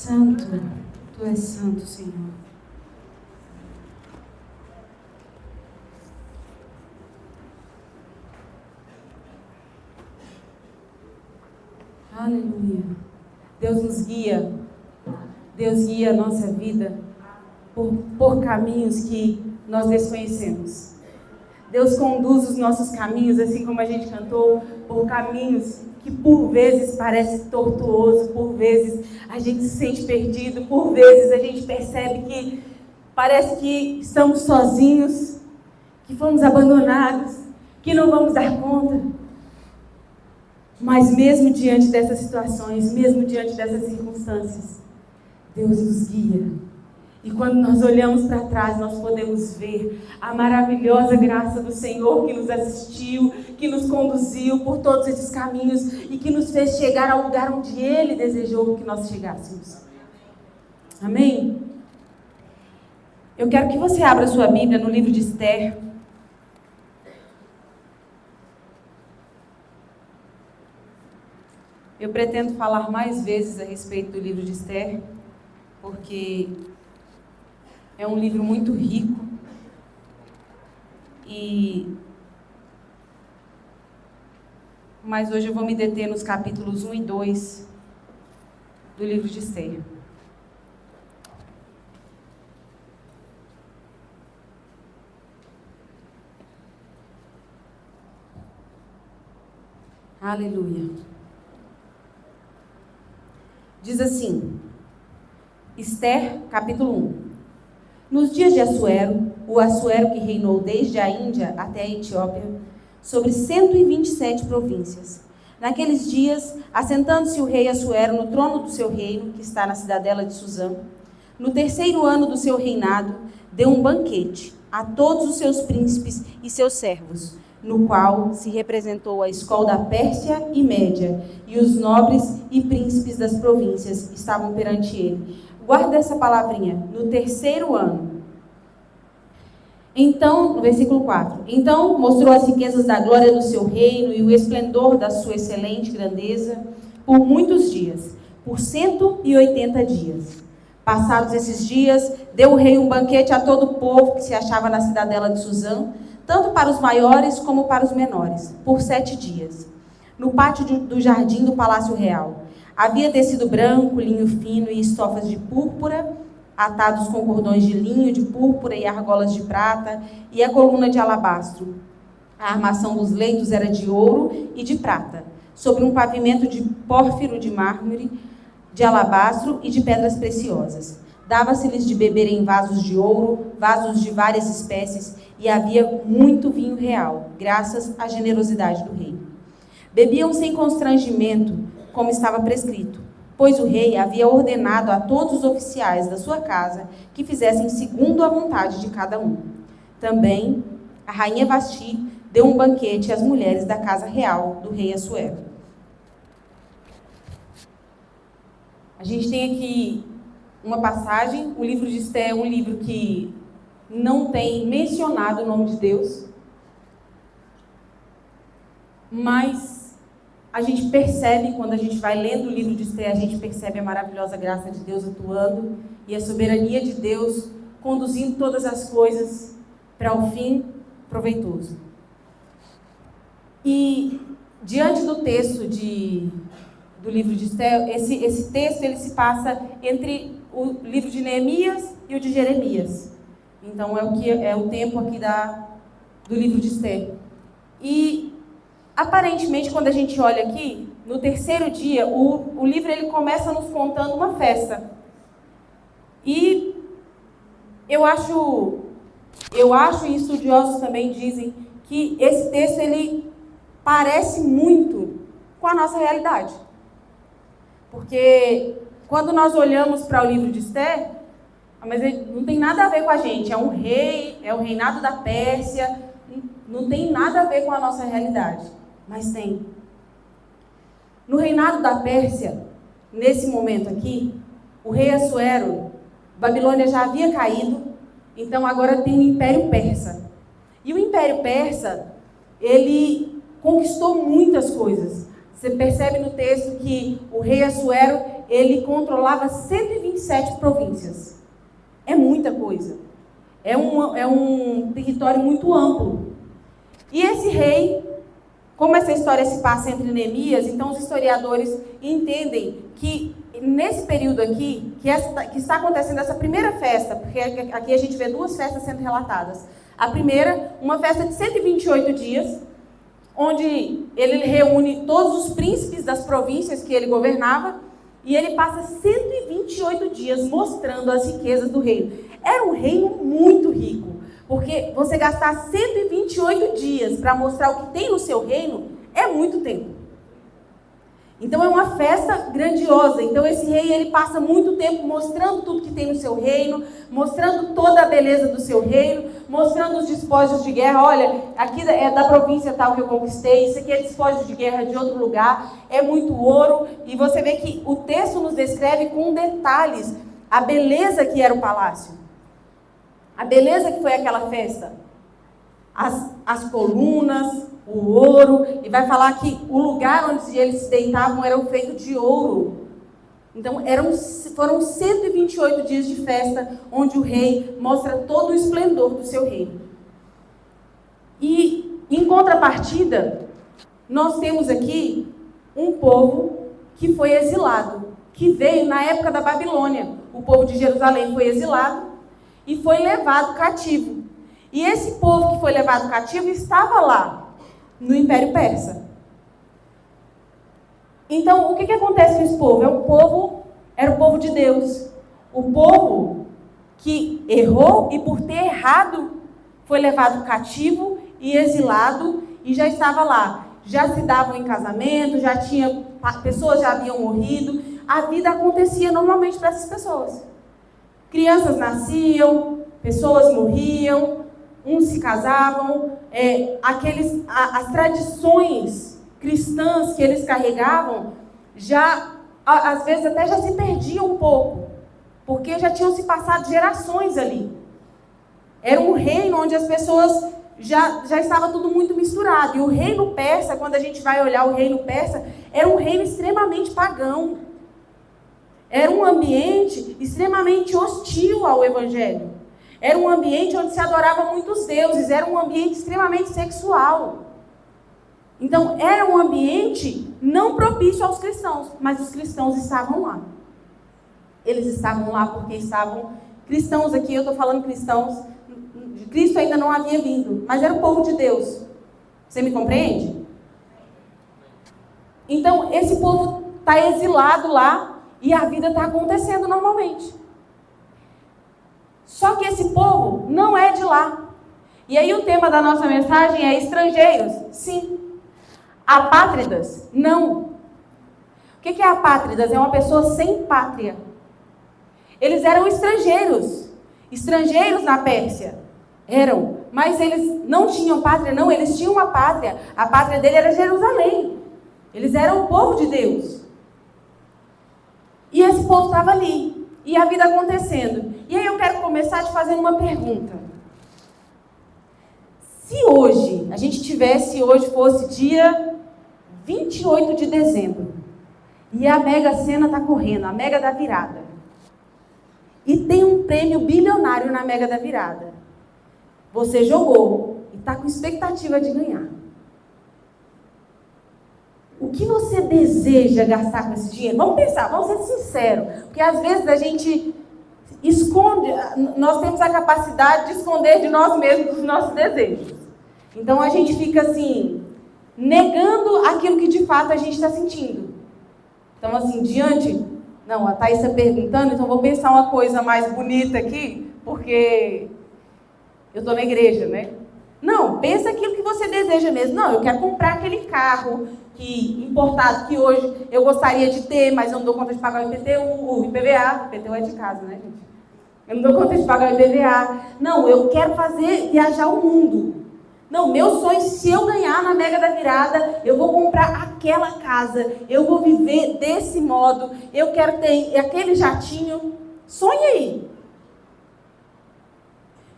Santo, Tu és santo, Senhor. Aleluia. Deus nos guia. Deus guia a nossa vida por caminhos que nós desconhecemos. Deus conduz os nossos caminhos, assim como a gente cantou, por caminhos que por vezes parece tortuoso, por vezes a gente se sente perdido, por vezes a gente percebe que parece que estamos sozinhos, que fomos abandonados, que não vamos dar conta. Mas mesmo diante dessas situações, mesmo diante dessas circunstâncias, Deus nos guia. E quando nós olhamos para trás, nós podemos ver a maravilhosa graça do Senhor que nos assistiu, que nos conduziu por todos esses caminhos e que nos fez chegar ao lugar onde Ele desejou que nós chegássemos. Amém? Eu quero que você abra sua Bíblia no livro de Esther. Eu pretendo falar mais vezes a respeito do livro de Esther, porque é um livro muito rico mas hoje eu vou me deter nos capítulos 1 e 2 do livro de Esther. Aleluia. Diz assim, Esther, capítulo 1. Nos dias de Assuero, o Assuero que reinou desde a Índia até a Etiópia, sobre 127 províncias. Naqueles dias, assentando-se o rei Assuero no trono do seu reino, que está na cidadela de Suzã, no 3º ano do seu reinado, deu um banquete a todos os seus príncipes e seus servos, no qual se representou a escola da Pérsia e Média, e os nobres e príncipes das províncias estavam perante ele. Guarda essa palavrinha, no 3º ano. Então, no versículo 4. Então, mostrou as riquezas da glória do seu reino e o esplendor da sua excelente grandeza por muitos dias, por 180 dias. Passados esses dias, deu o rei um banquete a todo o povo que se achava na cidadela de Suzã, tanto para os maiores como para os menores, por 7 dias. No pátio do jardim do Palácio Real, havia tecido branco, linho fino e estofas de púrpura, atados com cordões de linho de púrpura e argolas de prata, e a coluna de alabastro. A armação dos leitos era de ouro e de prata, sobre um pavimento de pórfiro de mármore, de alabastro e de pedras preciosas. Dava-se-lhes de beber em vasos de ouro, vasos de várias espécies, e havia muito vinho real, graças à generosidade do rei. Bebiam sem constrangimento, como estava prescrito, pois o rei havia ordenado a todos os oficiais da sua casa que fizessem segundo a vontade de cada um. Também a rainha Vasti deu um banquete às mulheres da casa real do rei Assuero. A gente tem aqui uma passagem, o livro de Esther é um livro que não tem mencionado o nome de Deus, mas a gente percebe, quando a gente vai lendo o livro de Esther, a gente percebe a maravilhosa graça de Deus atuando e a soberania de Deus conduzindo todas as coisas para o fim proveitoso. E diante do texto do livro de Esther, esse texto ele se passa entre o livro de Neemias e o de Jeremias. Então é o tempo aqui do livro de Esther. E aparentemente, quando a gente olha aqui, no 3º dia, o livro ele começa nos contando uma festa. E eu acho, e estudiosos também dizem, que esse texto ele parece muito com a nossa realidade. Porque quando nós olhamos para o livro de Esther, mas ele não tem nada a ver com a gente. É um rei, é o reinado da Pérsia, não tem nada a ver com a nossa realidade. Mas tem. No reinado da Pérsia, nesse momento aqui, o rei Assuero, Babilônia já havia caído, então agora tem o Império Persa. E o Império Persa, ele conquistou muitas coisas. Você percebe no texto que o rei Assuero, ele controlava 127 províncias. É muita coisa. É um território muito amplo. E esse rei, como essa história se passa entre Neemias, então os historiadores entendem que nesse período aqui, que está acontecendo essa primeira festa, porque aqui a gente vê duas festas sendo relatadas. A primeira, uma festa de 128 dias, onde ele reúne todos os príncipes das províncias que ele governava, e ele passa 128 dias mostrando as riquezas do reino. Era um reino muito rico, porque você gastar 128 dias para mostrar o que tem no seu reino é muito tempo. Então é uma festa grandiosa. Então esse rei, ele passa muito tempo mostrando tudo que tem no seu reino, mostrando toda a beleza do seu reino, mostrando os despojos de guerra. Olha, aqui é da província tal que eu conquistei, isso aqui é despojo de guerra de outro lugar, é muito ouro. E você vê que o texto nos descreve com detalhes a beleza que era o palácio, a beleza que foi aquela festa, as colunas, o ouro, e vai falar que o lugar onde eles se deitavam era feito de ouro. Então foram 128 dias de festa, onde o rei mostra todo o esplendor do seu reino. E em contrapartida, nós temos aqui um povo que foi exilado, que veio na época da Babilônia. O povo de Jerusalém foi exilado e foi levado cativo. E esse povo que foi levado cativo estava lá, no Império Persa. Então, o que acontece com esse povo? Era o povo de Deus. O povo que errou e por ter errado foi levado cativo e exilado e já estava lá. Já se davam em casamento, pessoas já haviam morrido. A vida acontecia normalmente para essas pessoas. Crianças nasciam, pessoas morriam, uns se casavam, as tradições cristãs que eles carregavam, às vezes até já se perdiam um pouco, porque já tinham se passado gerações ali. Era um reino onde as pessoas já estava tudo muito misturado. E o reino persa, quando a gente vai olhar o reino persa, era um reino extremamente pagão. Era um ambiente extremamente hostil ao evangelho. Era um ambiente onde se adorava muitos deuses, era um ambiente extremamente sexual. Então, era um ambiente não propício aos cristãos, mas os cristãos estavam lá. Eles estavam lá porque estavam cristãos aqui, eu estou falando cristãos, Cristo ainda não havia vindo, mas era o povo de Deus. Você me compreende? Então, esse povo está exilado lá e a vida está acontecendo normalmente. Só que esse povo não é de lá. E aí o tema da nossa mensagem é estrangeiros? Sim. Apátridas? Não. O que é apátridas? É uma pessoa sem pátria. Eles eram estrangeiros. Estrangeiros na Pérsia. Eram. Mas eles não tinham pátria, não. Eles tinham uma pátria. A pátria dele era Jerusalém. Eles eram o povo de Deus. E esse povo estava ali. E a vida acontecendo. E aí eu quero começar te fazendo uma pergunta. Se hoje, hoje fosse dia 28 de dezembro, e a Mega Sena está correndo, a Mega da Virada, e tem um prêmio bilionário na Mega da Virada, você jogou e está com expectativa de ganhar. O que você deseja gastar com esse dinheiro? Vamos pensar, vamos ser sinceros, porque às vezes a gente esconde, nós temos a capacidade de esconder de nós mesmos os nossos desejos. Então a gente fica assim, negando aquilo que de fato a gente está sentindo. Então assim, a Thaís está perguntando, então vou pensar uma coisa mais bonita aqui, porque eu estou na igreja, né? Não, pensa aquilo que você deseja mesmo. Não, eu quero comprar aquele carro importado que hoje eu gostaria de ter, mas eu não dou conta de pagar o IPTU, o IPVA. O IPTU é de casa, né, gente? Eu não dou conta de pagar o IPVA. Não, eu quero viajar o mundo. Não, meu sonho, se eu ganhar na Mega da Virada, eu vou comprar aquela casa, eu vou viver desse modo, eu quero ter aquele jatinho. Sonhe aí.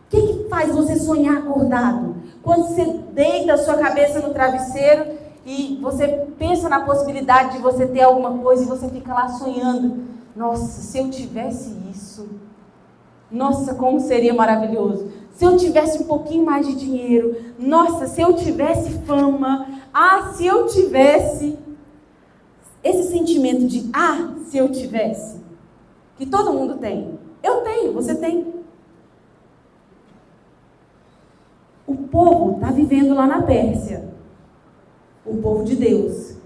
O que faz você sonhar acordado? Quando você deita a sua cabeça no travesseiro e você pensa na possibilidade de você ter alguma coisa e você fica lá sonhando. Nossa, se eu tivesse isso, nossa, como seria maravilhoso. Se eu tivesse um pouquinho mais de dinheiro, nossa, se eu tivesse fama, se eu tivesse. Esse sentimento de, se eu tivesse, que todo mundo tem. Eu tenho, você tem. O povo está vivendo lá na Pérsia. O povo de Deus.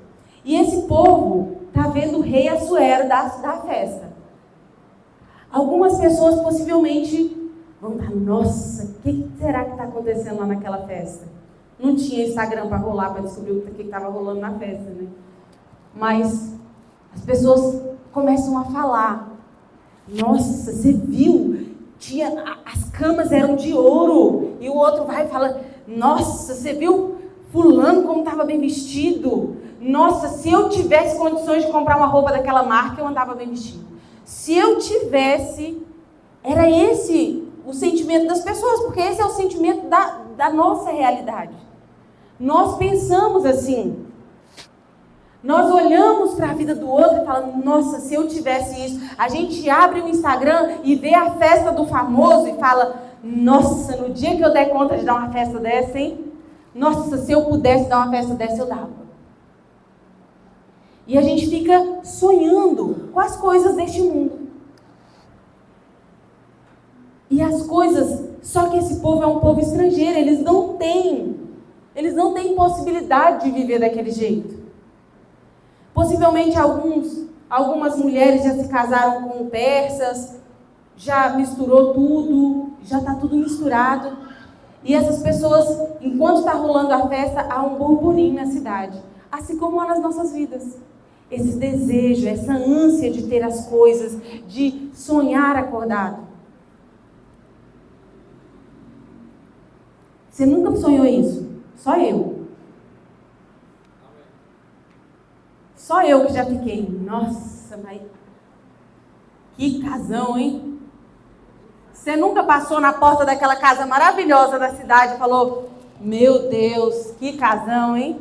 E esse povo está vendo o rei Assuero da festa. Algumas pessoas possivelmente vão dar, nossa, o que será que está acontecendo lá naquela festa? Não tinha Instagram para rolar, para descobrir o que estava rolando na festa, né? Mas as pessoas começam a falar. Nossa, você viu? As camas eram de ouro. E o outro vai e fala, nossa, você viu fulano como estava bem vestido? Nossa, se eu tivesse condições de comprar uma roupa daquela marca, eu andava bem vestido. Se eu tivesse, era esse o sentimento das pessoas, porque esse é o sentimento da nossa realidade. Nós pensamos assim. Nós olhamos para a vida do outro e falamos, nossa, se eu tivesse isso. A gente abre o Instagram e vê a festa do famoso e fala, nossa, no dia que eu der conta de dar uma festa dessa, hein? Nossa, se eu pudesse dar uma festa dessa, eu dava. E a gente fica sonhando com as coisas deste mundo. E as coisas, só que esse povo é um povo estrangeiro, eles não têm possibilidade de viver daquele jeito. Possivelmente algumas mulheres já se casaram com persas, já misturou tudo, já está tudo misturado. E essas pessoas, enquanto está rolando a festa, há um burburinho na cidade. Assim como há nas nossas vidas. Esse desejo, essa ânsia de ter as coisas, de sonhar acordado. Você nunca sonhou isso? Só eu. Só eu que já fiquei, nossa, mas que casão, hein? Você nunca passou na porta daquela casa maravilhosa da cidade e falou, meu Deus, que casão, hein?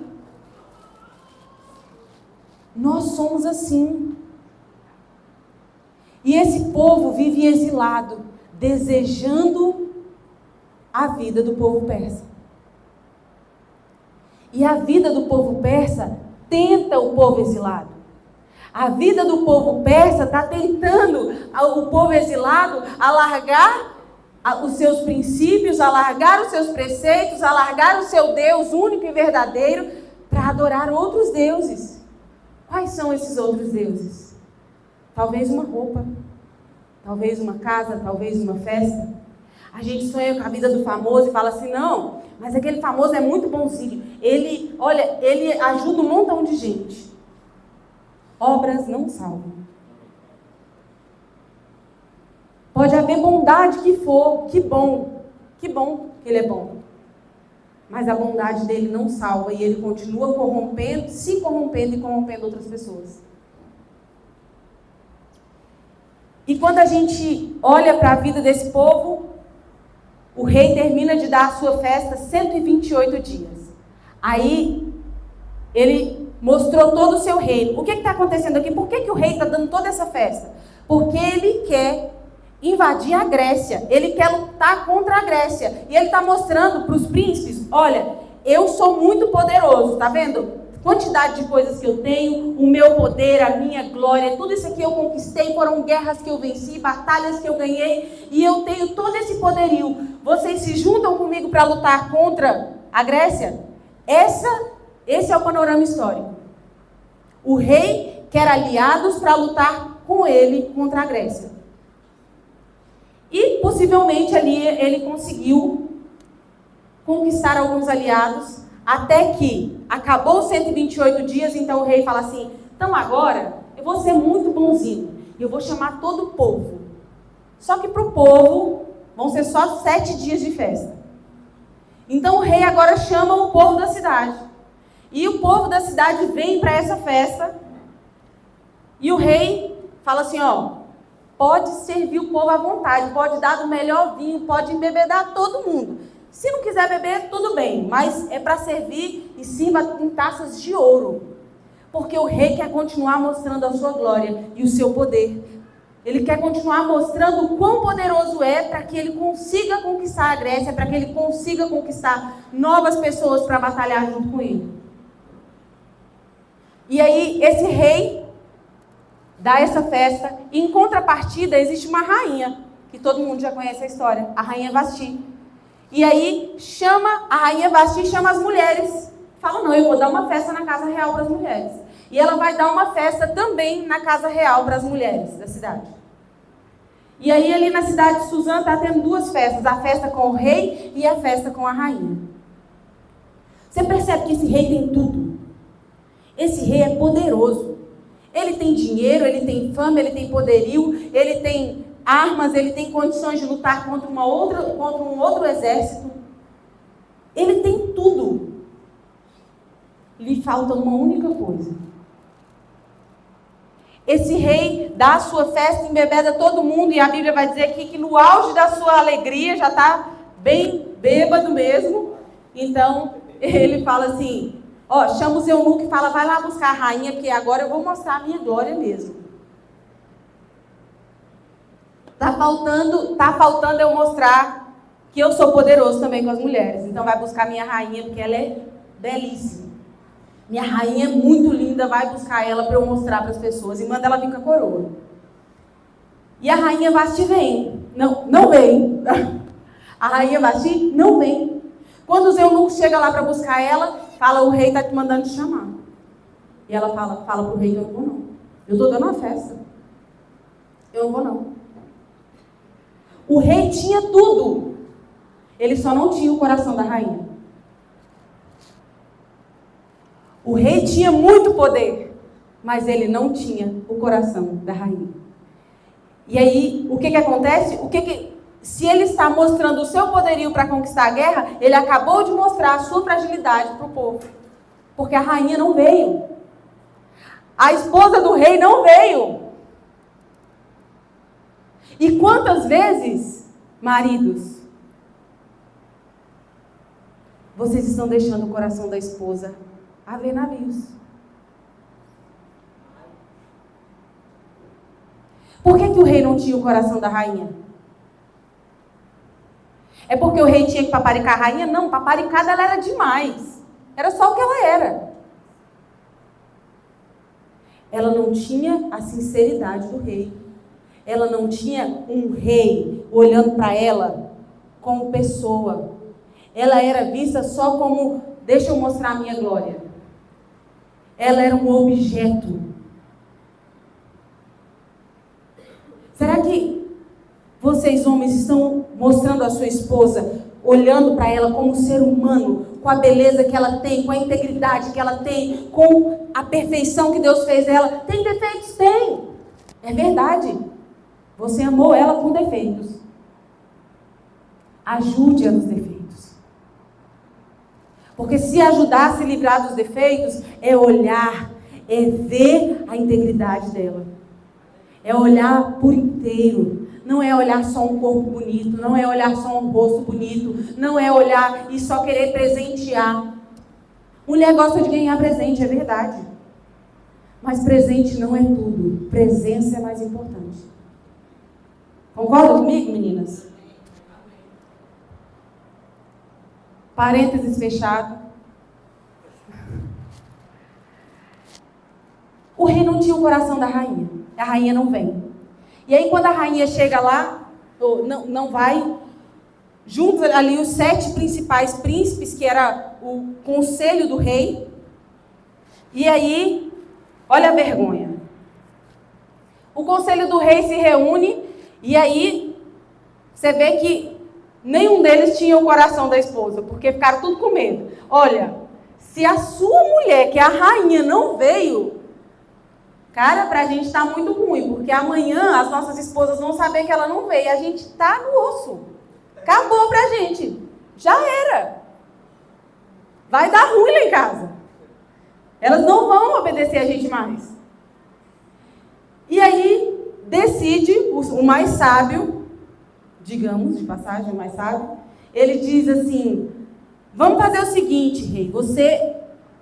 Nós somos assim. E esse povo vive exilado, desejando a vida do povo persa. E a vida do povo persa tenta o povo exilado. A vida do povo persa está tentando o povo exilado a largar os seus princípios, a largar os seus preceitos, a largar o seu Deus único e verdadeiro para adorar outros deuses. Quais são esses outros deuses? Talvez uma roupa, talvez uma casa, talvez uma festa. A gente sonha com a vida do famoso e fala assim, não, mas aquele famoso é muito bonzinho. Ele ajuda um montão de gente. Obras não salvam. Pode haver bondade que for, que bom que ele é bom. Mas a bondade dele não salva e ele continua corrompendo, se corrompendo e corrompendo outras pessoas. E quando a gente olha para a vida desse povo, o rei termina de dar a sua festa 128 dias. Aí, ele mostrou todo o seu reino. O que está acontecendo aqui? Por que o rei está dando toda essa festa? Porque ele quer invadir a Grécia. Ele quer lutar contra a Grécia. E ele está mostrando para os príncipes, olha, eu sou muito poderoso, tá vendo? Quantidade de coisas que eu tenho, o meu poder, a minha glória, tudo isso aqui eu conquistei, foram guerras que eu venci, batalhas que eu ganhei, e eu tenho todo esse poderio. Vocês se juntam comigo para lutar contra a Grécia? Esse é o panorama histórico. O rei quer aliados para lutar com ele contra a Grécia. E possivelmente ali ele conseguiu conquistar alguns aliados, até que acabou os 128 dias, então o rei fala assim, então agora eu vou ser muito bonzinho, e eu vou chamar todo o povo. Só que para o povo vão ser só 7 dias de festa. Então o rei agora chama o povo da cidade. E o povo da cidade vem para essa festa, e o rei fala assim, pode servir o povo à vontade, pode dar do melhor vinho, pode embebedar todo mundo. Se não quiser beber, tudo bem, mas é para servir e sirva em taças de ouro. Porque o rei quer continuar mostrando a sua glória e o seu poder. Ele quer continuar mostrando o quão poderoso é para que ele consiga conquistar a Grécia, para que ele consiga conquistar novas pessoas para batalhar junto com ele. E aí, esse rei dá essa festa, e em contrapartida existe uma rainha, que todo mundo já conhece a história, a rainha Vasti. E aí, a rainha Vasti chama as mulheres. Fala, não, eu vou dar uma festa na casa real para as mulheres. E ela vai dar uma festa também na casa real para as mulheres da cidade. E aí, ali na cidade de Suzã, está tendo duas festas. A festa com o rei e a festa com a rainha. Você percebe que esse rei tem tudo. Esse rei é poderoso. Ele tem dinheiro, ele tem fama, ele tem poderio, ele tem armas, ele tem condições de lutar contra um outro exército. Ele tem tudo. Lhe falta uma única coisa. Esse rei dá a sua festa, embebeda todo mundo, e a Bíblia vai dizer aqui que no auge da sua alegria, já está bem bêbado mesmo. Então, ele fala assim, chama os eunucos e fala, vai lá buscar a rainha, porque agora eu vou mostrar a minha glória mesmo. Tá faltando eu mostrar que eu sou poderoso também com as mulheres. Então vai buscar minha rainha, porque ela é belíssima. Minha rainha é muito linda, vai buscar ela para eu mostrar para as pessoas. E manda ela vir com a coroa. E a rainha Vasti vem. Não vem. A rainha Vasti não vem. Quando os eunucos chegam lá para buscar ela, fala, o rei está te mandando te chamar. E ela fala para o rei, eu não vou não. Eu estou dando uma festa. Eu não vou não. O rei tinha tudo. Ele só não tinha o coração da rainha. O rei tinha muito poder, mas ele não tinha o coração da rainha. E aí, o que acontece? Se ele está mostrando o seu poderio para conquistar a guerra, ele acabou de mostrar a sua fragilidade para o povo. Porque a rainha não veio. A esposa do rei não veio. E quantas vezes, maridos, vocês estão deixando o coração da esposa a ver navios? Por que o rei não tinha o coração da rainha? É porque o rei tinha que paparicar a rainha? Não, paparicada ela era demais. Era só o que ela era. Ela não tinha a sinceridade do rei. Ela não tinha um rei olhando para ela como pessoa. Ela era vista só como, deixa eu mostrar a minha glória. Ela era um objeto. Será que vocês, homens, estão mostrando a sua esposa, olhando para ela como ser humano, com a beleza que ela tem, com a integridade que ela tem, com a perfeição que Deus fez dela? Tem defeitos? Tem. É verdade. Você amou ela com defeitos. Ajude-a nos defeitos. Porque se ajudar a se livrar dos defeitos, é olhar, é ver a integridade dela. É olhar por inteiro. Não é olhar só um corpo bonito, não é olhar só um rosto bonito, não é olhar e só querer presentear. Mulher gosta de ganhar presente, é verdade. Mas presente não é tudo. Presença é mais importante. Concordam comigo, meninas? Parênteses fechado. O rei não tinha o coração da rainha. A rainha não vem. E aí quando a rainha chega lá, não vai, juntos ali os 7 principais príncipes, que era o conselho do rei. E aí, olha a vergonha. O conselho do rei se reúne e aí você vê que nenhum deles tinha o coração da esposa, porque ficaram tudo com medo. Olha, se a sua mulher, que é a rainha, não veio, cara, pra gente tá muito ruim, porque amanhã as nossas esposas vão saber que ela não veio, e a gente tá no osso. Acabou pra gente. Já era. Vai dar ruim lá em casa. Elas não vão obedecer a gente mais. E aí, decide o mais sábio, digamos, de passagem, o mais sábio, ele diz assim, vamos fazer o seguinte, rei, você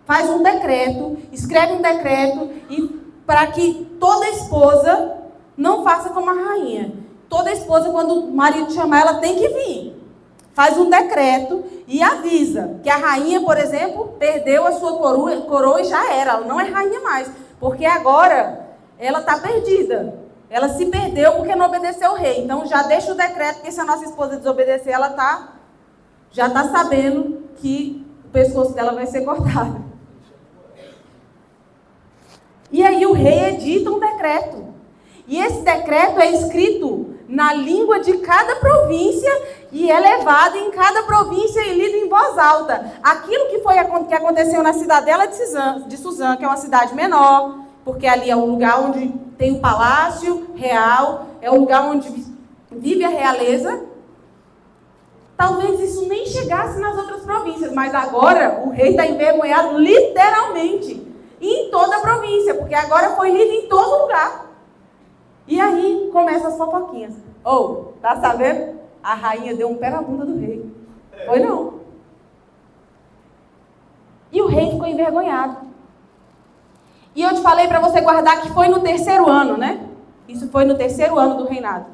faz um decreto, escreve um decreto e para que toda esposa não faça como a rainha. Toda esposa, quando o marido chamar, ela tem que vir. Faz um decreto e avisa que a rainha, por exemplo, perdeu a sua coroa e já era. Ela não é rainha mais, porque agora ela está perdida. Ela se perdeu porque não obedeceu ao rei. Então já deixa o decreto, porque se a nossa esposa desobedecer, ela já está sabendo que o pescoço dela vai ser cortado. E aí o rei edita um decreto. E esse decreto é escrito na língua de cada província e é levado em cada província e lido em voz alta. Aquilo que aconteceu na cidadela de Suzã, que é uma cidade menor, porque ali é um lugar onde tem o palácio real, é um lugar onde vive a realeza. Talvez isso nem chegasse nas outras províncias, mas agora o rei está envergonhado literalmente em toda a província, porque agora foi lido em todo lugar. E aí começam as fofoquinhas. Tá sabendo? A rainha deu um pé na bunda do rei. Foi não. E o rei ficou envergonhado. E eu te falei para você guardar que foi no 3º ano, né? Isso foi no 3º ano do reinado.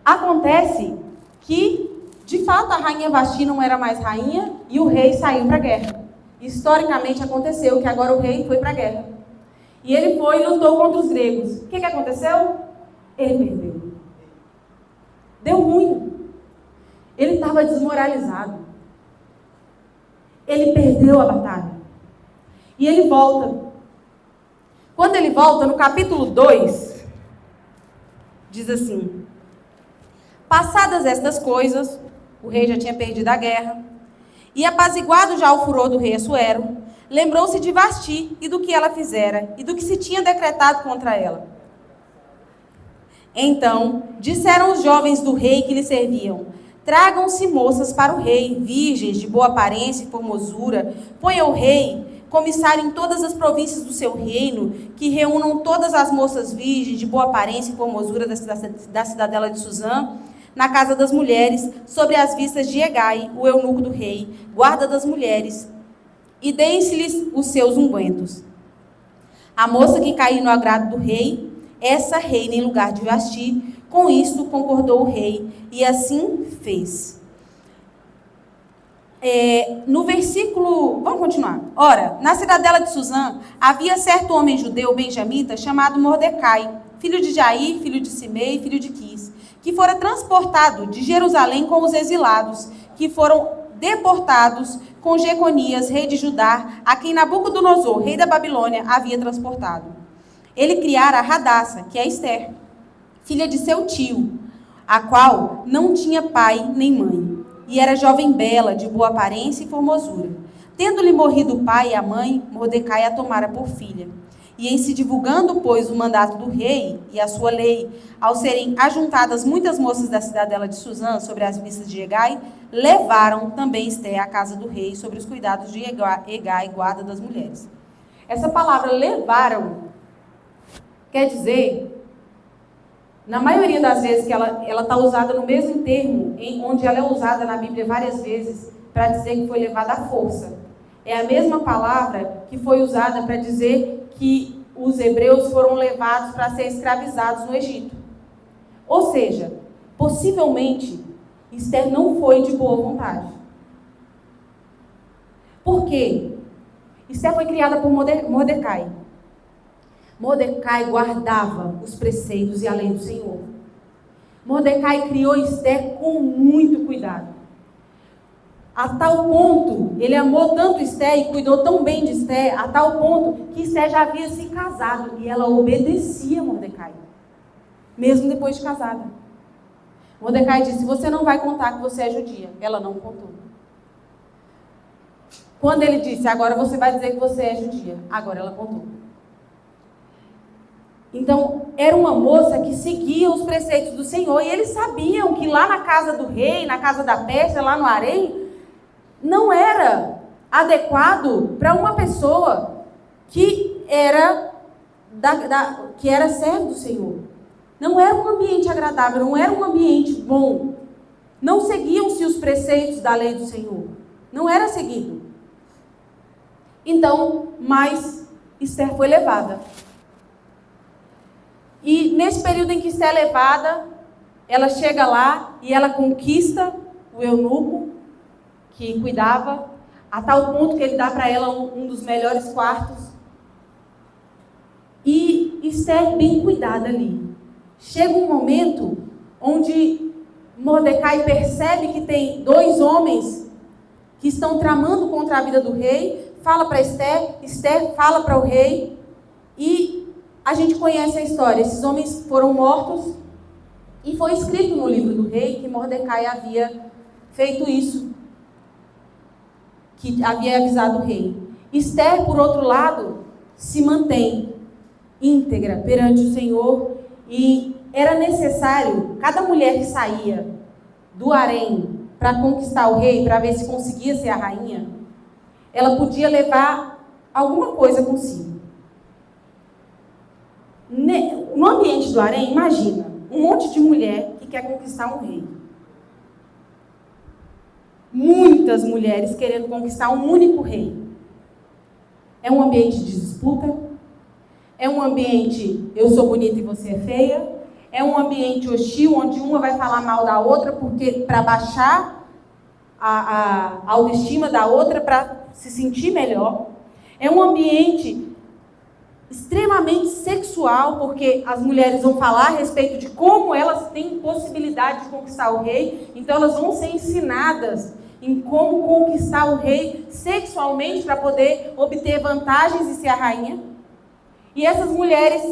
Acontece que, de fato, a rainha Vasti não era mais rainha e o rei saiu para a guerra. Historicamente aconteceu que agora o rei foi para a guerra. E ele foi e lutou contra os gregos. O que aconteceu? Ele perdeu. Deu ruim. Ele estava desmoralizado. Ele perdeu a batalha. E ele volta. Quando ele volta, no capítulo 2, diz assim: passadas estas coisas, o rei já tinha perdido a guerra, e apaziguado já o furor do rei Assuero, lembrou-se de Vasti e do que ela fizera, e do que se tinha decretado contra ela. Então, disseram os jovens do rei que lhe serviam: tragam-se moças para o rei, virgens, de boa aparência e formosura. Ponha o rei comissário em todas as províncias do seu reino, que reúnam todas as moças virgens, de boa aparência e formosura da cidadela de Suzã, na casa das mulheres, sobre as vistas de Hegai, o eunuco do rei, guarda das mulheres, e deem-se-lhes os seus ungüentos. A moça que cair no agrado do rei, essa reina em lugar de Vasti. Com isto concordou o rei, e assim fez. No versículo... Vamos continuar. Ora, na cidadela de Suzã, havia certo homem judeu benjamita, chamado Mordecai, filho de Jair, filho de Simei, filho de Quis, que fora transportado de Jerusalém com os exilados, que foram deportados com Jeconias, rei de Judá, a quem Nabucodonosor, rei da Babilônia, havia transportado. Ele criara a Radassa, que é Ester, filha de seu tio, a qual não tinha pai nem mãe, e era jovem bela, de boa aparência e formosura. Tendo-lhe morrido o pai e a mãe, Mordecai a tomara por filha. E em se divulgando, pois, o mandato do rei e a sua lei, ao serem ajuntadas muitas moças da cidadela de Suzã sobre as vistas de Hegai, levaram também Ester à casa do rei sobre os cuidados de Hegai, guarda das mulheres. Essa palavra levaram quer dizer, na maioria das vezes que ela está usada no mesmo termo, onde ela é usada na Bíblia várias vezes, para dizer que foi levada à força. É a mesma palavra que foi usada para dizer que os hebreus foram levados para ser escravizados no Egito. Ou seja, possivelmente, Ester não foi de boa vontade. Por quê? Ester foi criada por Mordecai. Mordecai guardava os preceitos e a lei do Senhor. Mordecai criou Ester com muito cuidado. A tal ponto, ele amou tanto Ester e cuidou tão bem de Ester, a tal ponto que Ester já havia se casado e ela obedecia a Mordecai, mesmo depois de casada. Mordecai disse: você não vai contar que você é judia. Ela não contou. Quando ele disse: agora você vai dizer que você é judia, agora ela contou. Então, era uma moça que seguia os preceitos do Senhor. E eles sabiam que lá na casa do rei, na casa da Pérsia, lá no harém, não era adequado para uma pessoa que era servo do Senhor. Não era um ambiente agradável, não era um ambiente bom. Não seguiam-se os preceitos da lei do Senhor. Não era seguido. Então, mais Esther foi levada. E nesse período em que Esther é levada, ela chega lá e ela conquista o eunuco que cuidava, a tal ponto que ele dá para ela um dos melhores quartos. E Esther é bem cuidada ali. Chega um momento onde Mordecai percebe que tem 2 homens que estão tramando contra a vida do rei, fala para Esther, Esther fala para o rei, e a gente conhece a história. Esses homens foram mortos, e foi escrito no livro do rei que Mordecai havia feito isso, que havia avisado o rei. Esther, por outro lado, se mantém íntegra perante o Senhor, e era necessário, cada mulher que saía do harém para conquistar o rei, para ver se conseguia ser a rainha, ela podia levar alguma coisa consigo. No ambiente do harém, imagina, um monte de mulher que quer conquistar um rei. Muitas mulheres querendo conquistar um único rei. É um ambiente de disputa, é um ambiente, eu sou bonita e você é feia, é um ambiente hostil, onde uma vai falar mal da outra para baixar a autoestima da outra, para se sentir melhor. É um ambiente extremamente sexual, porque as mulheres vão falar a respeito de como elas têm possibilidade de conquistar o rei, então elas vão ser ensinadas em como conquistar o rei sexualmente para poder obter vantagens e ser a rainha. E essas mulheres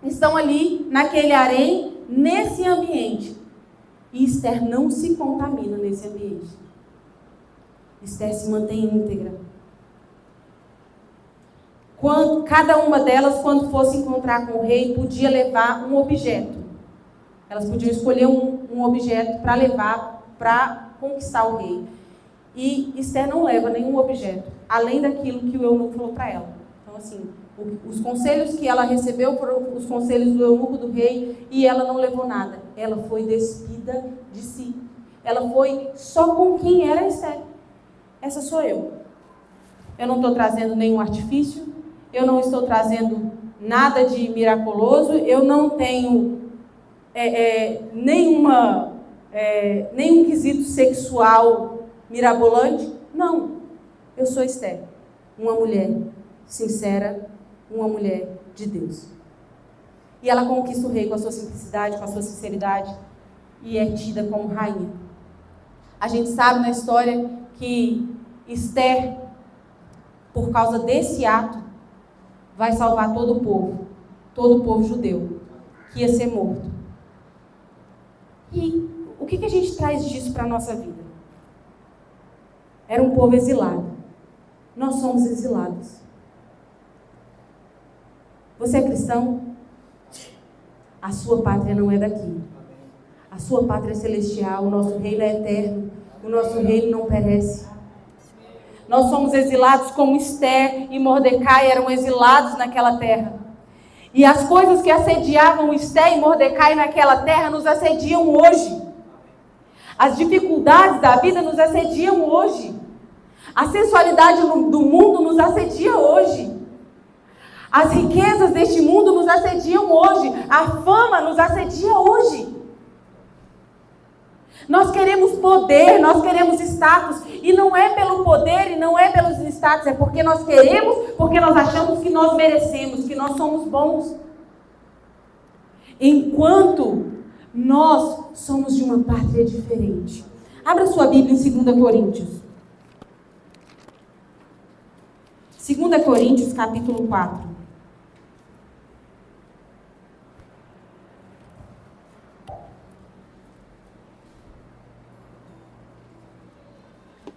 estão ali naquele harém, nesse ambiente. E Esther não se contamina nesse ambiente. Esther se mantém íntegra. Cada uma delas, quando fosse encontrar com o rei, podia levar um objeto. Elas podiam escolher um objeto para levar para conquistar o rei. E Esther não leva nenhum objeto, além daquilo que o eunuco falou para ela. Então, assim, os conselhos que ela recebeu foram os conselhos do eunuco do rei, e ela não levou nada. Ela foi despida de si. Ela foi só com quem era Esther. Essa sou eu. Eu não estou trazendo nenhum artifício, eu não estou trazendo nada de miraculoso, eu não tenho nenhum quesito sexual mirabolante. Não. Eu sou Esther, uma mulher sincera, uma mulher de Deus. E ela conquista o rei com a sua simplicidade, com a sua sinceridade, e é tida como rainha. A gente sabe na história que Esther, por causa desse ato, vai salvar todo o povo judeu, que ia ser morto. E o que a gente traz disso para a nossa vida? Era um povo exilado. Nós somos exilados. Você é cristão? A sua pátria não é daqui. A sua pátria é celestial, o nosso reino é eterno, o nosso reino não perece. Nós somos exilados como Esther e Mordecai eram exilados naquela terra. E as coisas que assediavam Esther e Mordecai naquela terra nos assediam hoje. As dificuldades da vida nos assediam hoje. A sensualidade do mundo nos assedia hoje. As riquezas deste mundo nos assediam hoje. A fama nos assedia hoje. Nós queremos poder, nós queremos status. E não é pelo poder e não é pelos status. É porque nós queremos, porque nós achamos que nós merecemos, que nós somos bons. Enquanto nós somos de uma pátria diferente. Abra sua Bíblia em 2 Coríntios. 2 Coríntios, capítulo 4.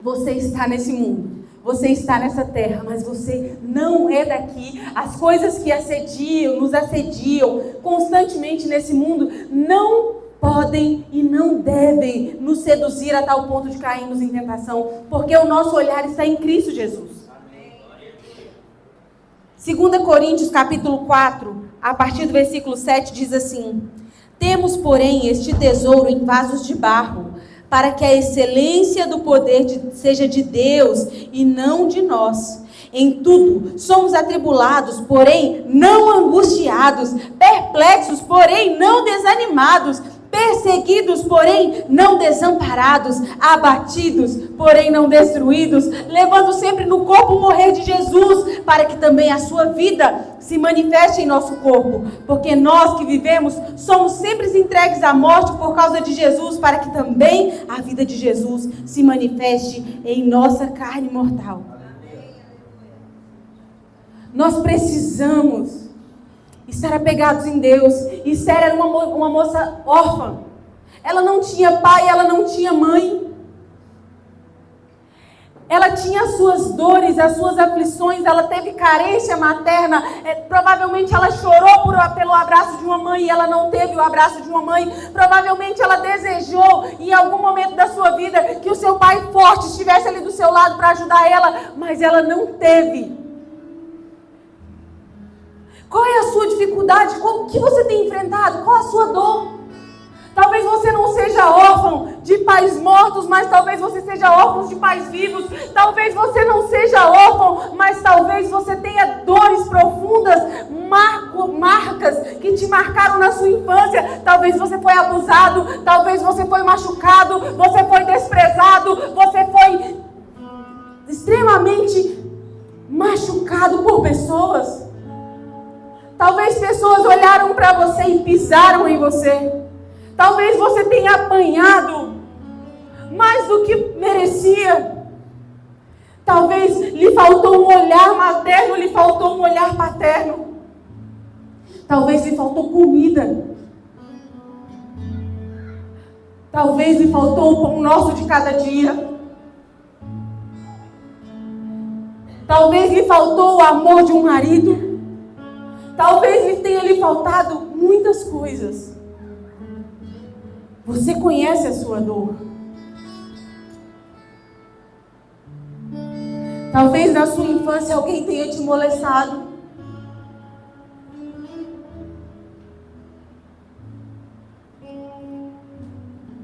Você está nesse mundo, você está nessa terra, mas você não é daqui. As coisas que assediam, nos assediam constantemente nesse mundo, não podem e não devem nos seduzir a tal ponto de cairmos em tentação, porque o nosso olhar está em Cristo Jesus. 2 Coríntios, capítulo 4, a partir do versículo 7, diz assim: Temos, porém, este tesouro em vasos de barro, para que a excelência do poder seja de Deus e não de nós. Em tudo somos atribulados, porém não angustiados, perplexos, porém não desanimados, perseguidos, porém não desamparados, abatidos, porém não destruídos, levando sempre no corpo o morrer de Jesus, para que também a sua vida se manifeste em nosso corpo, porque nós que vivemos somos sempre entregues à morte por causa de Jesus, para que também a vida de Jesus se manifeste em nossa carne mortal. Nós precisamos estar apegados em Deus. Esther era uma moça órfã. Ela não tinha pai, ela não tinha mãe. Ela tinha as suas dores, as suas aflições, ela teve carência materna. Provavelmente ela chorou pelo abraço de uma mãe e ela não teve o abraço de uma mãe. Provavelmente ela desejou em algum momento da sua vida que o seu pai forte estivesse ali do seu lado para ajudar ela, mas ela não teve. Qual é a sua dificuldade? O que você tem enfrentado? Qual a sua dor? Talvez você não seja órfão de pais mortos, mas talvez você seja órfão de pais vivos. Talvez você não seja órfão, mas talvez você tenha dores profundas, marcas que te marcaram na sua infância. Talvez você foi abusado, talvez você foi machucado, você foi desprezado, você foi extremamente machucado por pessoas. Talvez pessoas olharam para você e pisaram em você. Talvez você tenha apanhado mais do que merecia. Talvez lhe faltou um olhar materno, lhe faltou um olhar paterno. Talvez lhe faltou comida. Talvez lhe faltou o pão nosso de cada dia. Talvez lhe faltou o amor de um marido. Talvez lhe faltado muitas coisas. Você conhece a sua dor. Talvez na sua infância alguém tenha te molestado.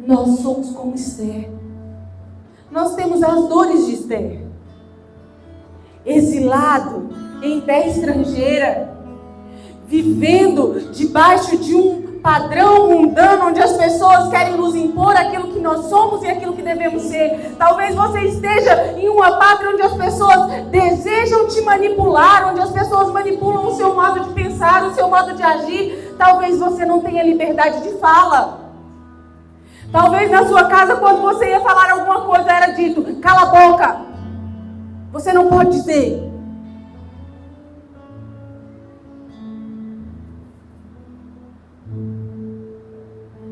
Nós somos como Esther. Nós temos as dores de Esther. Exilado em terra estrangeira, vivendo debaixo de um padrão mundano, onde as pessoas querem nos impor aquilo que nós somos e aquilo que devemos ser. Talvez você esteja em uma pátria onde as pessoas desejam te manipular, onde as pessoas manipulam o seu modo de pensar, o seu modo de agir. Talvez você não tenha liberdade de fala. Talvez na sua casa, quando você ia falar alguma coisa, era dito: cala a boca, você não pode dizer.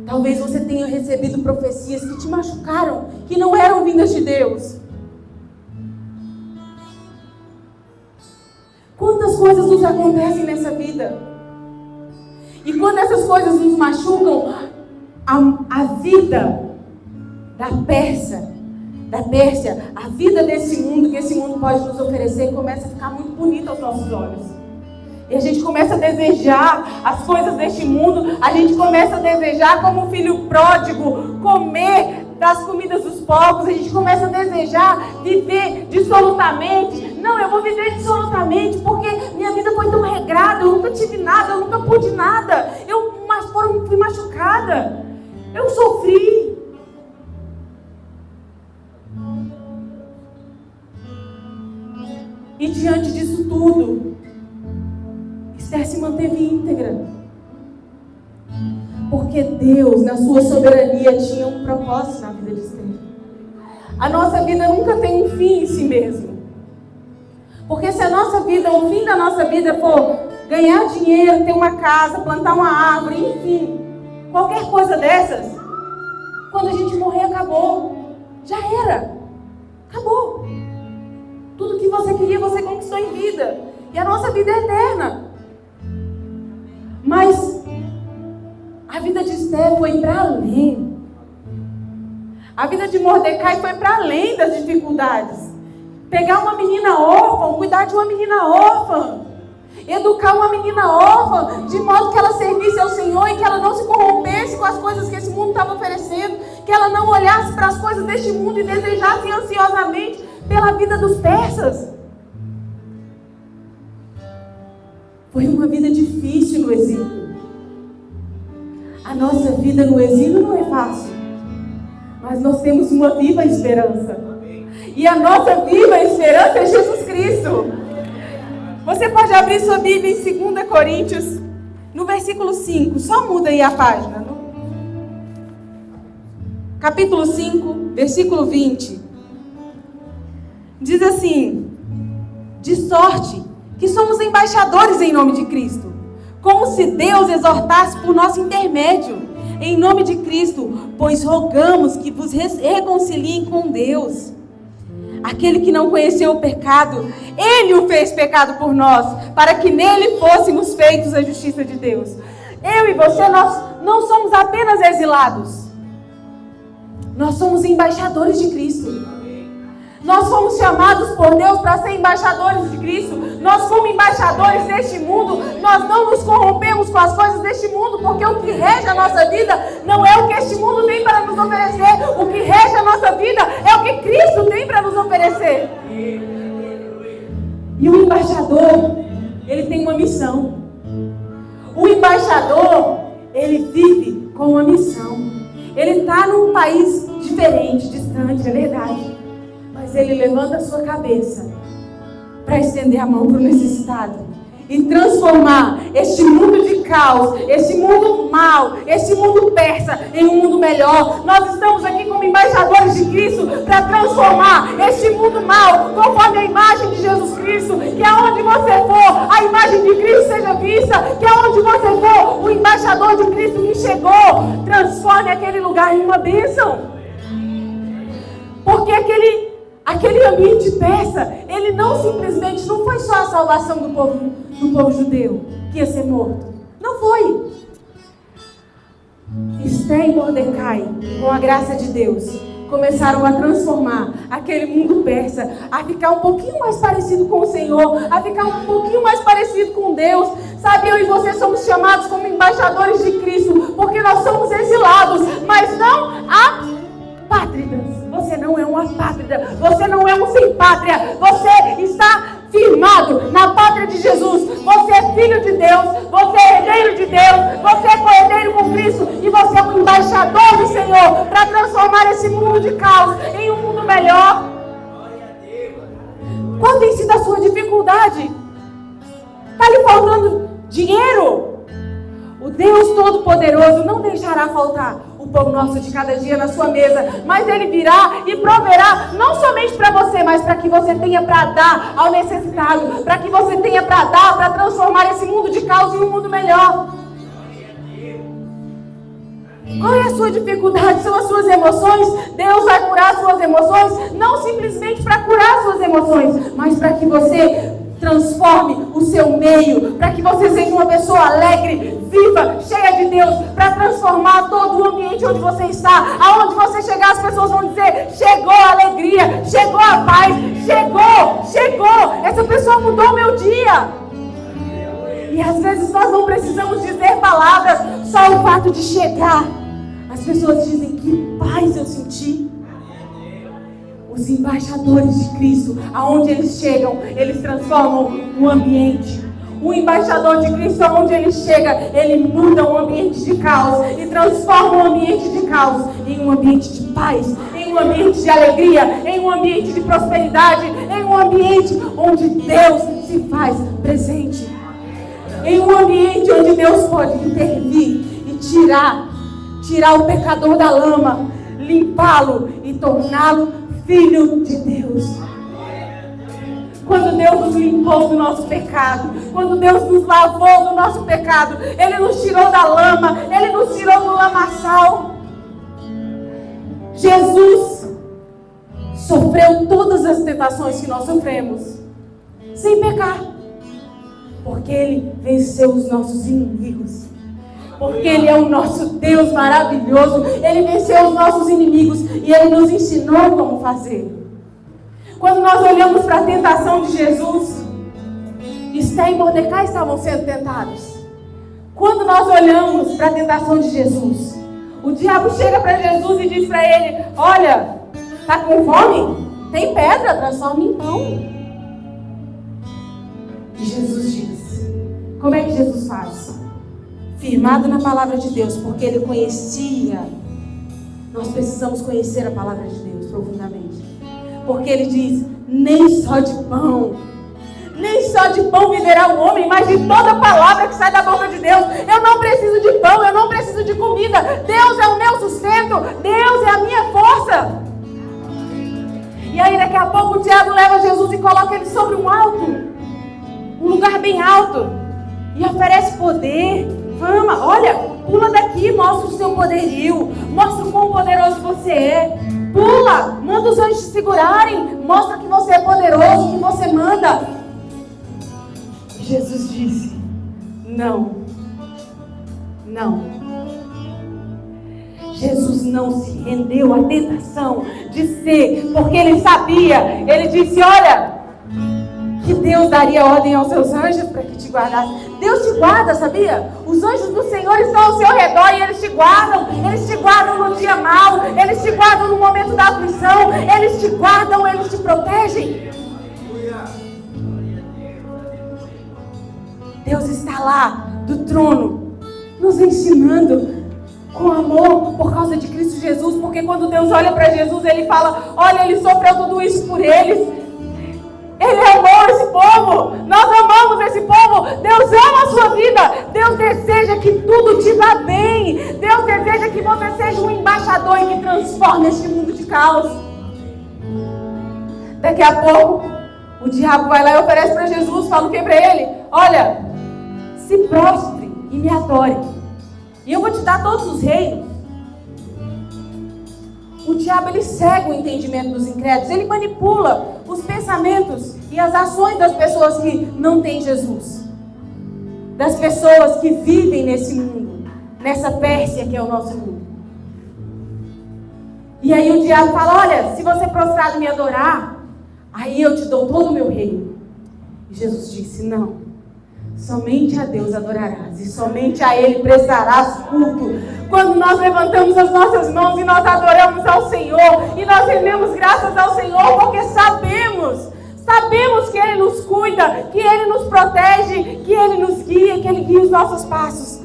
Talvez você tenha recebido profecias que te machucaram, que não eram vindas de Deus. Quantas coisas nos acontecem nessa vida? E quando essas coisas nos machucam, a vida da Pérsia, a vida desse mundo, que esse mundo pode nos oferecer, começa a ficar muito bonita aos nossos olhos. E a gente começa a desejar as coisas deste mundo. A gente começa a desejar, como um filho pródigo, comer das comidas dos porcos. A gente começa a desejar viver dissolutamente. Não, eu vou viver dissolutamente porque minha vida foi tão regrada. Eu nunca tive nada, eu nunca pude nada. Eu fui machucada. Eu sofri. E diante disso tudo, Esther se manteve íntegra. Porque Deus, na sua soberania, tinha um propósito na vida de Esther. A nossa vida nunca tem um fim em si mesmo. Porque se a nossa vida, o fim da nossa vida for ganhar dinheiro, ter uma casa, plantar uma árvore, enfim, qualquer coisa dessas, quando a gente morrer, acabou. Já era. Acabou. Tudo que você queria, você conquistou em vida. E a nossa vida é eterna. Mas a vida de Esther foi para além. A vida de Mordecai foi para além das dificuldades. Pegar uma menina órfã, cuidar de uma menina órfã, educar uma menina órfã, de modo que ela servisse ao Senhor e que ela não se corrompesse com as coisas que esse mundo estava oferecendo, que ela não olhasse para as coisas deste mundo e desejasse ansiosamente pela vida dos persas. A nossa vida no exílio não é fácil, mas nós temos uma viva esperança. E a nossa viva esperança é Jesus Cristo. Você pode abrir sua Bíblia em 2 Coríntios, no versículo 5. Só muda aí a página. Capítulo 5, versículo 20. Diz assim: de sorte que somos embaixadores em nome de Cristo, como se Deus exortasse por nosso intermédio, em nome de Cristo, pois rogamos que vos reconciliem com Deus. Aquele que não conheceu o pecado, Ele o fez pecado por nós, para que nele fôssemos feitos a justiça de Deus. Eu e você, nós não somos apenas exilados, nós somos embaixadores de Cristo. Nós fomos chamados por Deus para ser embaixadores de Cristo. Nós, como embaixadores deste mundo, nós não nos corrompemos com as coisas deste mundo, porque o que rege a nossa vida não é o que este mundo tem para nos oferecer. O que rege a nossa vida é o que Cristo tem para nos oferecer. E o embaixador, ele tem uma missão. O embaixador, ele vive com uma missão. Ele está num país diferente, distante, é verdade. Mas ele levanta a sua cabeça para estender a mão para o necessitado e transformar este mundo de caos, este mundo mau, este mundo persa em um mundo melhor. Nós estamos aqui como embaixadores de Cristo para transformar este mundo mau conforme a imagem de Jesus Cristo. Que aonde você for, a imagem de Cristo seja vista. Que aonde você for, o embaixador de Cristo me chegou. Transforme aquele lugar em uma bênção. Porque aquele ambiente persa, ele não simplesmente, não foi só a salvação do povo judeu que ia ser morto. Não foi. Esther e Mordecai, com a graça de Deus, começaram a transformar aquele mundo persa, a ficar um pouquinho mais parecido com o Senhor, a ficar um pouquinho mais parecido com Deus. Sabe, eu e você somos chamados como embaixadores de Cristo, porque nós somos exilados, mas não apátridas. Você não é um apátrida, você não é um sem pátria, você está firmado na pátria de Jesus. Você é filho de Deus, você é herdeiro de Deus, você é co-herdeiro com Cristo e você é um embaixador do Senhor para transformar esse mundo de caos em um mundo melhor. Qual tem sido a sua dificuldade? Está lhe faltando dinheiro? O Deus Todo-Poderoso não deixará faltar o pão nosso de cada dia na sua mesa, mas Ele virá e proverá, não somente para você, mas para que você tenha para dar ao necessitado, para que você tenha para dar, para transformar esse mundo de caos em um mundo melhor. Qual é a sua dificuldade? São as suas emoções? Deus vai curar as suas emoções, não simplesmente para curar as suas emoções, mas para que você transforme o seu meio, para que você seja uma pessoa alegre, viva, cheia de Deus, para transformar todo o ambiente onde você está. Aonde você chegar, as pessoas vão dizer: chegou a alegria, chegou a paz, chegou, essa pessoa mudou o meu dia. E às vezes nós não precisamos dizer palavras, só o fato de chegar, as pessoas dizem: que paz eu senti. Os embaixadores de Cristo, aonde eles chegam, eles transformam o ambiente. O embaixador de Cristo, aonde ele chega, ele muda um ambiente de caos e transforma um ambiente de caos em um ambiente de paz, em um ambiente de alegria, em um ambiente de prosperidade, em um ambiente onde Deus se faz presente, em um ambiente onde Deus pode intervir e tirar o pecador da lama, limpá-lo e torná-lo filho de Deus. Quando Deus nos limpou do nosso pecado, quando Deus nos lavou do nosso pecado, Ele nos tirou da lama, Ele nos tirou do lamaçal. Jesus sofreu todas as tentações que nós sofremos, sem pecar, porque Ele venceu os nossos inimigos. Porque Ele é o nosso Deus maravilhoso. Ele venceu os nossos inimigos e Ele nos ensinou como fazer. Quando nós olhamos para a tentação de Jesus, Esther e Mordecai estavam sendo tentados. Quando nós olhamos para a tentação de Jesus, o diabo chega para Jesus e diz para ele: olha, está com fome? Tem pedra, transforma em pão. E Jesus diz: como é que Jesus faz? firmado na palavra de Deus, porque ele conhecia. Nós precisamos conhecer a palavra de Deus profundamente, porque ele diz: nem só de pão viverá o homem, mas de toda palavra que sai da boca de Deus. Eu não preciso de pão, eu não preciso de comida. Deus é o meu sustento, Deus é a minha força. E aí daqui a pouco o diabo leva Jesus e coloca ele sobre um lugar bem alto, e oferece poder, fama. Olha, pula daqui, mostra o seu poderio, mostra o quão poderoso você é. Pula, manda os anjos te segurarem, mostra que você é poderoso, que você manda. Jesus disse: não. Jesus não se rendeu à tentação de ser, porque ele sabia. Ele disse: olha, que Deus daria ordem aos seus anjos para que te guardassem. Deus te guarda, sabia? Os anjos do Senhor estão ao seu redor e eles te guardam. Eles te guardam no dia mau, eles te guardam no momento da aflição, eles te guardam, eles te protegem. Deus está lá do trono, nos ensinando com amor por causa de Cristo Jesus. Porque quando Deus olha para Jesus, ele fala: olha, ele sofreu tudo isso por eles. Ele amou esse povo, nós amamos esse povo. Deus ama a sua vida, Deus deseja que tudo te vá bem. Deus deseja que você seja um embaixador e que transforme este mundo de caos. Daqui a pouco o diabo vai lá e oferece para Jesus, fala o que para ele? Olha, se prostre e me adore, e eu vou te dar todos os reinos. O diabo, ele cega o entendimento dos incrédulos, ele manipula os pensamentos e as ações das pessoas que não têm Jesus, das pessoas que vivem nesse mundo, nessa Pérsia que é o nosso mundo. E aí o diabo fala: olha, se você prostrar e me adorar, aí eu te dou todo o meu reino. E Jesus disse: não. Somente a Deus adorarás, e somente a Ele prestarás culto. Quando nós levantamos as nossas mãos e nós adoramos ao Senhor, e nós rendemos graças ao Senhor, porque sabemos que Ele nos cuida, que Ele nos protege, que Ele nos guia, que Ele guia os nossos passos.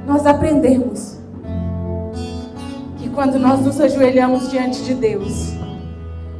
Nós aprendemos que quando nós nos ajoelhamos diante de Deus,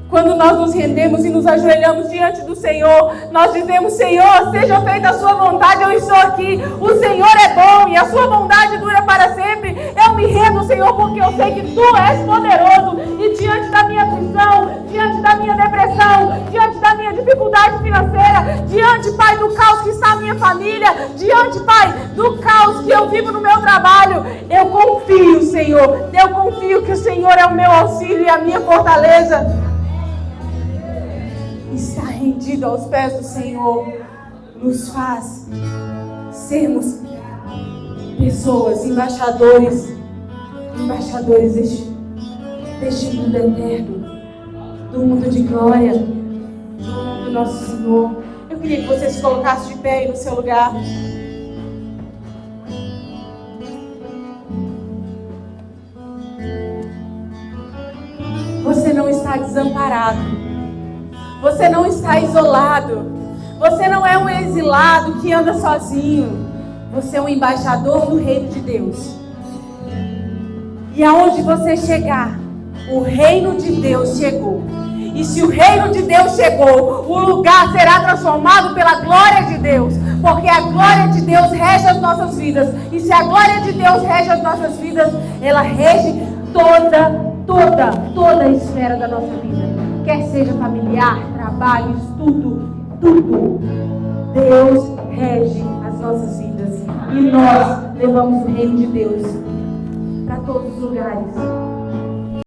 quando nós nos rendemos e nos ajoelhamos diante do Senhor, nós dizemos: Senhor, seja feita a sua vontade, eu estou aqui. O Senhor é bom e a sua bondade dura para sempre. Eu me rendo, Senhor, porque eu sei que Tu és poderoso. E diante da minha aflição, diante da minha depressão, diante da minha dificuldade financeira, diante, Pai, do caos que está a minha família, diante, Pai, do caos que eu vivo no meu trabalho, eu confio, Senhor. Eu confio que o Senhor é o meu auxílio e a minha fortaleza. Estar rendido aos pés do Senhor nos faz sermos pessoas, embaixadores deste mundo eterno, do mundo de glória, do mundo do nosso Senhor. Eu queria que você se colocasse de pé aí no seu lugar. Você não está desamparado. Você não está isolado. Você não é um exilado que anda sozinho. Você é um embaixador do reino de Deus. E aonde você chegar, o reino de Deus chegou. E se o reino de Deus chegou, o lugar será transformado pela glória de Deus. Porque a glória de Deus rege as nossas vidas. E se a glória de Deus rege as nossas vidas, ela rege toda a esfera da nossa vida. Quer seja familiar, trabalho, estudo, tudo. Deus rege as nossas vidas. E nós levamos o reino de Deus para todos os lugares.